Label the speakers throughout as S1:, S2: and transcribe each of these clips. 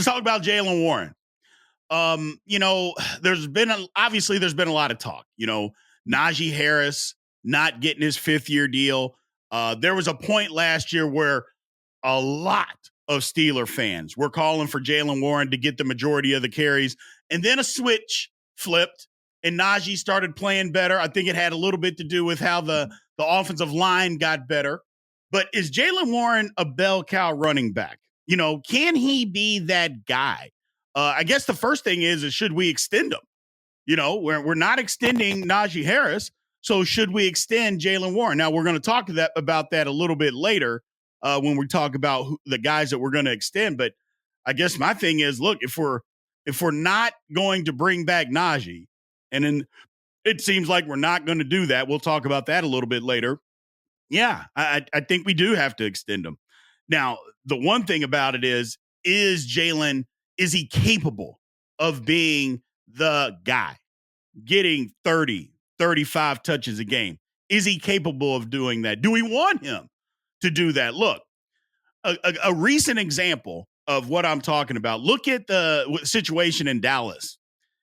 S1: Let's talk about Jaylen Warren. You know, there's been a lot of talk. You know, Najee Harris not getting his 5th-year deal. There was a point last year where a lot of Steeler fans were calling for Jaylen Warren to get the majority of the carries, and then a switch flipped, and Najee started playing better. I think it had a little bit to do with how the offensive line got better. But is Jaylen Warren a bell cow running back? You know, can he be that guy? I guess the first thing is should we extend him? You know, we're not extending Najee Harris, so should we extend Jaylen Warren? Now we're going to talk about that a little bit later when we talk about the guys that we're going to extend. But I guess my thing is, look, if we're not going to bring back Najee, and then it seems like we're not going to do that. We'll talk about that a little bit later. Yeah, I think we do have to extend him. Now, the one thing about it is Jaylen, is he capable of being the guy, getting 30, 35 touches a game? Is he capable of doing that? Do we want him to do that? Look, a recent example of what I'm talking about, look at the situation in Dallas,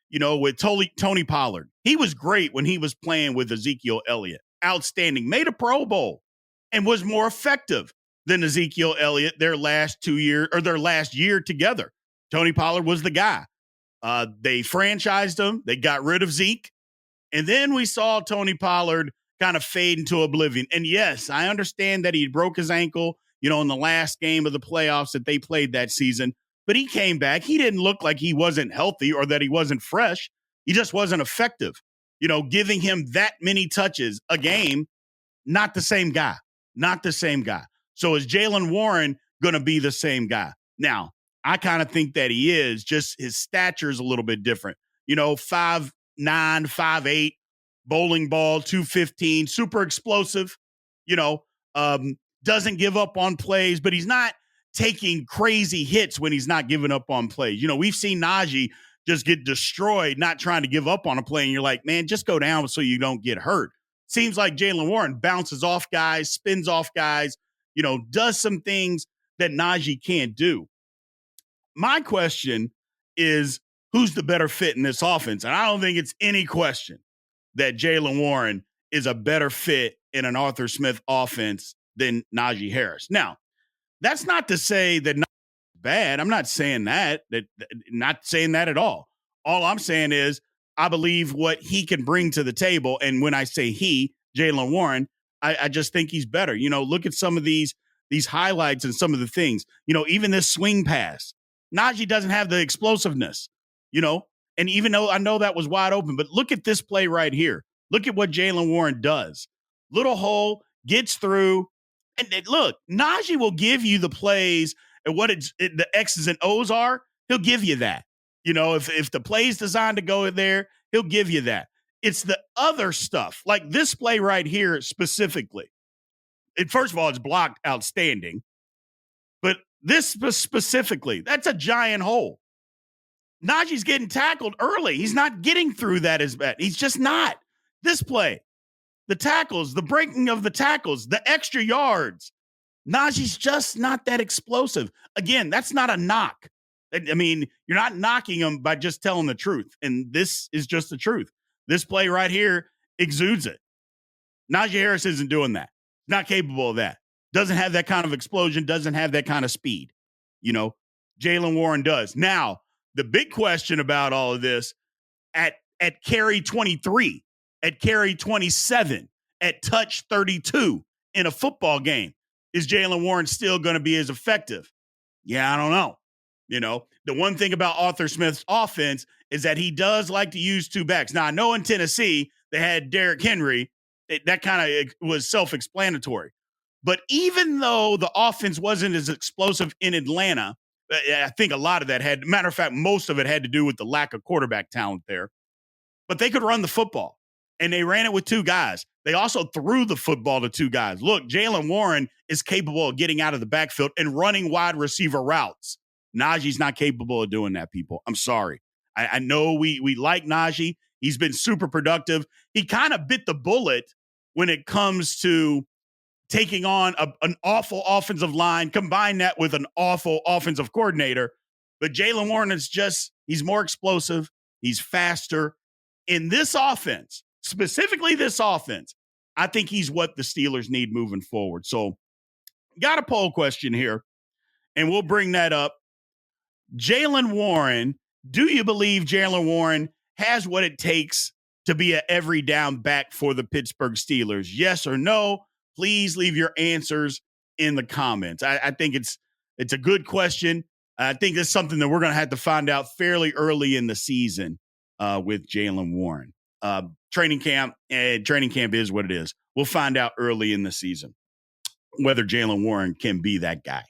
S1: you know, with Tony Pollard. He was great when he was playing with Ezekiel Elliott. Outstanding. Made a Pro Bowl and was more effective than Ezekiel Elliott their last year together. Tony Pollard was the guy. They franchised him. They got rid of Zeke. And then we saw Tony Pollard kind of fade into oblivion. And yes, I understand that he broke his ankle, you know, in the last game of the playoffs that they played that season. But he came back. He didn't look like he wasn't healthy or that he wasn't fresh. He just wasn't effective. You know, giving him that many touches a game, not the same guy. Not the same guy. So is Jaylen Warren going to be the same guy? Now, I kind of think that he is, just his stature is a little bit different. You know, 5'9", 5'8", bowling ball, 215, super explosive, you know, doesn't give up on plays, but he's not taking crazy hits when he's not giving up on plays. You know, we've seen Najee just get destroyed, not trying to give up on a play, and you're like, man, just go down so you don't get hurt. Seems like Jaylen Warren bounces off guys, spins off guys, you know, does some things that Najee can't do. My question is, who's the better fit in this offense? And I don't think it's any question that Jaylen Warren is a better fit in an Arthur Smith offense than Najee Harris. Now, that's not to say that Najee's bad. I'm not saying that not saying that at all. All I'm saying is I believe what he can bring to the table. And when I say he, Jaylen Warren, I just think he's better. You know, look at some of these highlights and some of the things, you know, even this swing pass. Najee doesn't have the explosiveness, you know, and even though I know that was wide open, but look at this play right here. Look at what Jaylen Warren does. Little hole, gets through. And look, Najee will give you the plays and what the X's and O's are. He'll give you that. You know, if the play's designed to go there, he'll give you that. It's the other stuff, like this play right here specifically. First of all, it's blocked outstanding. But this specifically, that's a giant hole. Najee's getting tackled early. He's not getting through that as bad. He's just not. This play, the tackles, the breaking of the tackles, the extra yards. Najee's just not that explosive. Again, that's not a knock. I mean, you're not knocking him by just telling the truth. And this is just the truth. This play right here exudes it. Najee Harris isn't doing that. Not capable of that. Doesn't have that kind of explosion. Doesn't have that kind of speed. You know, Jaylen Warren does. Now, the big question about all of this, at carry 23, at carry 27, at touch 32 in a football game, is Jaylen Warren still going to be as effective? Yeah, I don't know. You know, the one thing about Arthur Smith's offense is that he does like to use two backs. Now, I know in Tennessee they had Derrick Henry. That kind of was self-explanatory. But even though the offense wasn't as explosive in Atlanta, I think a lot of that matter of fact, most of it had to do with the lack of quarterback talent there. But they could run the football, and they ran it with two guys. They also threw the football to two guys. Look, Jaylen Warren is capable of getting out of the backfield and running wide receiver routes. Najee's not capable of doing that, people. I'm sorry. I know we like Najee. He's been super productive. He kind of bit the bullet when it comes to taking on an awful offensive line, combine that with an awful offensive coordinator. But Jaylen Warren is he's more explosive. He's faster. In this offense, specifically this offense, I think he's what the Steelers need moving forward. So, got a poll question here, and we'll bring that up. Jaylen Warren, do you believe Jaylen Warren has what it takes to be an every down back for the Pittsburgh Steelers? Yes or no? Please leave your answers in the comments. I think it's a good question. I think it's something that we're going to have to find out fairly early in the season with Jaylen Warren. Training camp is what it is. We'll find out early in the season whether Jaylen Warren can be that guy.